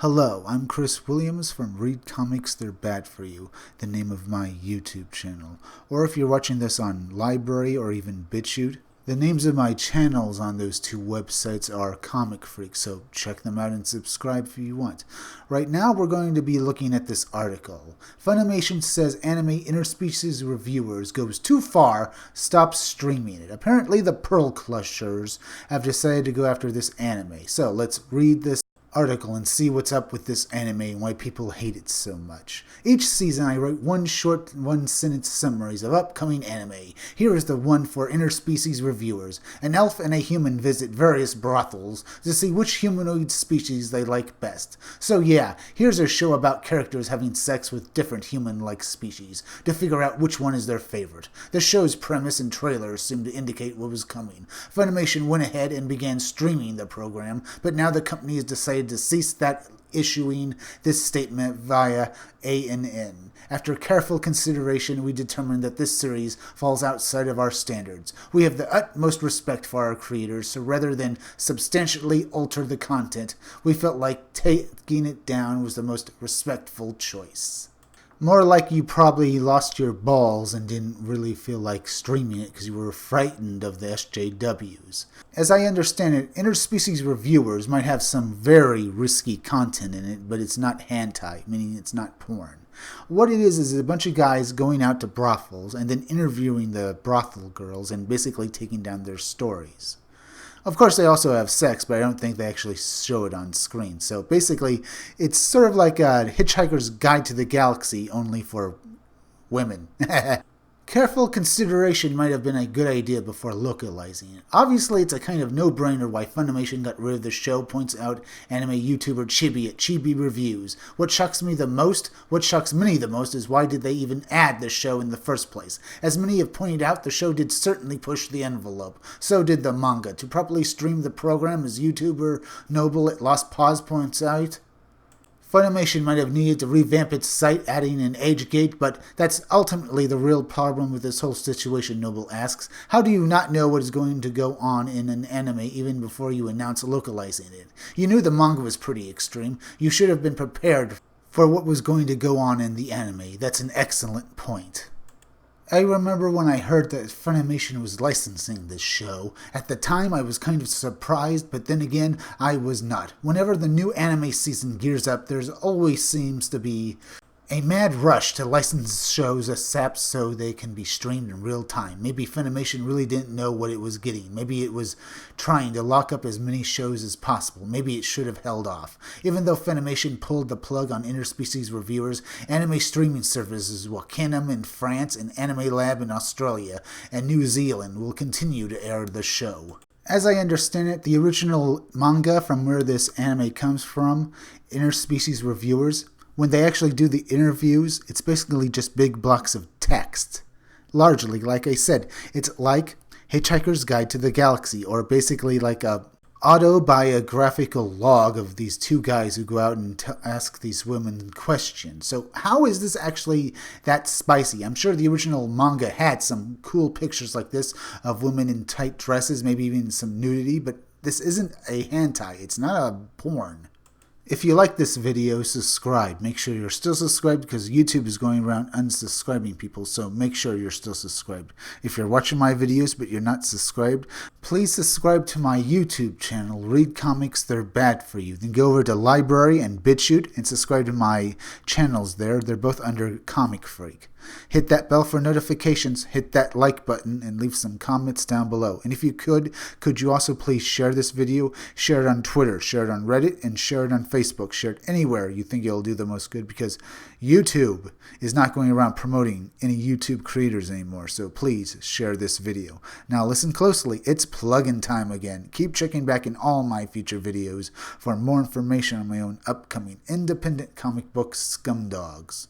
Hello, I'm Chris Williams from Read Comics They're Bad For You, the name of my YouTube channel. Or if you're watching this on Library or even BitChute, the names of my channels on those two websites are Comic Freak, so check them out and subscribe if you want. Right now we're going to be looking at this article. Funimation says anime Interspecies reviewers goes too far, stop streaming it. Apparently the Pearl Clutchers have decided to go after this anime. So let's read this article and see what's up with this anime and why people hate it so much. Each season I write one short, one-sentence summaries of upcoming anime. Here is the one for Interspecies reviewers. An elf and a human visit various brothels to see which humanoid species they like best. So yeah, here's a show about characters having sex with different human-like species to figure out which one is their favorite. The show's premise and trailers seem to indicate what was coming. Funimation went ahead and began streaming the program, but now the company has decided to cease that, issuing this statement via ANN. After careful consideration, we determined that this series falls outside of our standards. We have the utmost respect for our creators, so rather than substantially alter the content, we felt like taking it down was the most respectful choice. More like you probably lost your balls and didn't really feel like streaming it because you were frightened of the SJWs. As I understand it, Interspecies reviewers might have some very risky content in it, but it's not hentai, meaning it's not porn. What it is a bunch of guys going out to brothels and then interviewing the brothel girls and basically taking down their stories. Of course, they also have sex, but I don't think they actually show it on screen. So basically, it's sort of like a Hitchhiker's Guide to the Galaxy, only for women. Careful consideration might have been a good idea before localizing it. Obviously, it's a kind of no-brainer why Funimation got rid of the show, points out anime YouTuber Chibi at Chibi Reviews. What shocks many the most, is why did they even add the show in the first place? As many have pointed out, the show did certainly push the envelope. So did the manga. To properly stream the program, as YouTuber Noble at Lost Pause points out, Funimation might have needed to revamp its site, adding an age gate, but that's ultimately the real problem with this whole situation, Noble asks. How do you not know what is going to go on in an anime even before you announce localizing it? You knew the manga was pretty extreme. You should have been prepared for what was going to go on in the anime. That's an excellent point. I remember when I heard that Funimation was licensing this show. At the time, I was kind of surprised, but then again, I was not. Whenever the new anime season gears up, there's always seems to be a mad rush to license shows ASAP so they can be streamed in real time. Maybe Funimation really didn't know what it was getting. Maybe it was trying to lock up as many shows as possible. Maybe it should have held off. Even though Funimation pulled the plug on Interspecies reviewers, anime streaming services Wakanim in France and Anime Lab in Australia and New Zealand will continue to air the show. As I understand it, the original manga from where this anime comes from, Interspecies reviewers, when they actually do the interviews, it's basically just big blocks of text. Largely, like I said, it's like Hitchhiker's Guide to the Galaxy, or basically like a autobiographical log of these two guys who go out and ask these women questions. So how is this actually that spicy? I'm sure the original manga had some cool pictures like this of women in tight dresses, maybe even some nudity, but this isn't a hentai. It's not a porn. If you like this video, subscribe. Make sure you're still subscribed because YouTube is going around unsubscribing people, so make sure you're still subscribed. If you're watching my videos but you're not subscribed, please subscribe to my YouTube channel, Read Comics They're Bad For You. Then go over to Library and BitChute and subscribe to my channels there. They're both under Comic Freak. Hit that bell for notifications, hit that like button, and leave some comments down below. And if you could you also please share this video, share it on Twitter, share it on Reddit, and share it on Facebook. Share it anywhere you think it'll do the most good because YouTube is not going around promoting any YouTube creators anymore. So please share this video. Now listen closely, it's plug-in time again. Keep checking back in all my future videos for more information on my own upcoming independent comic book scumdogs.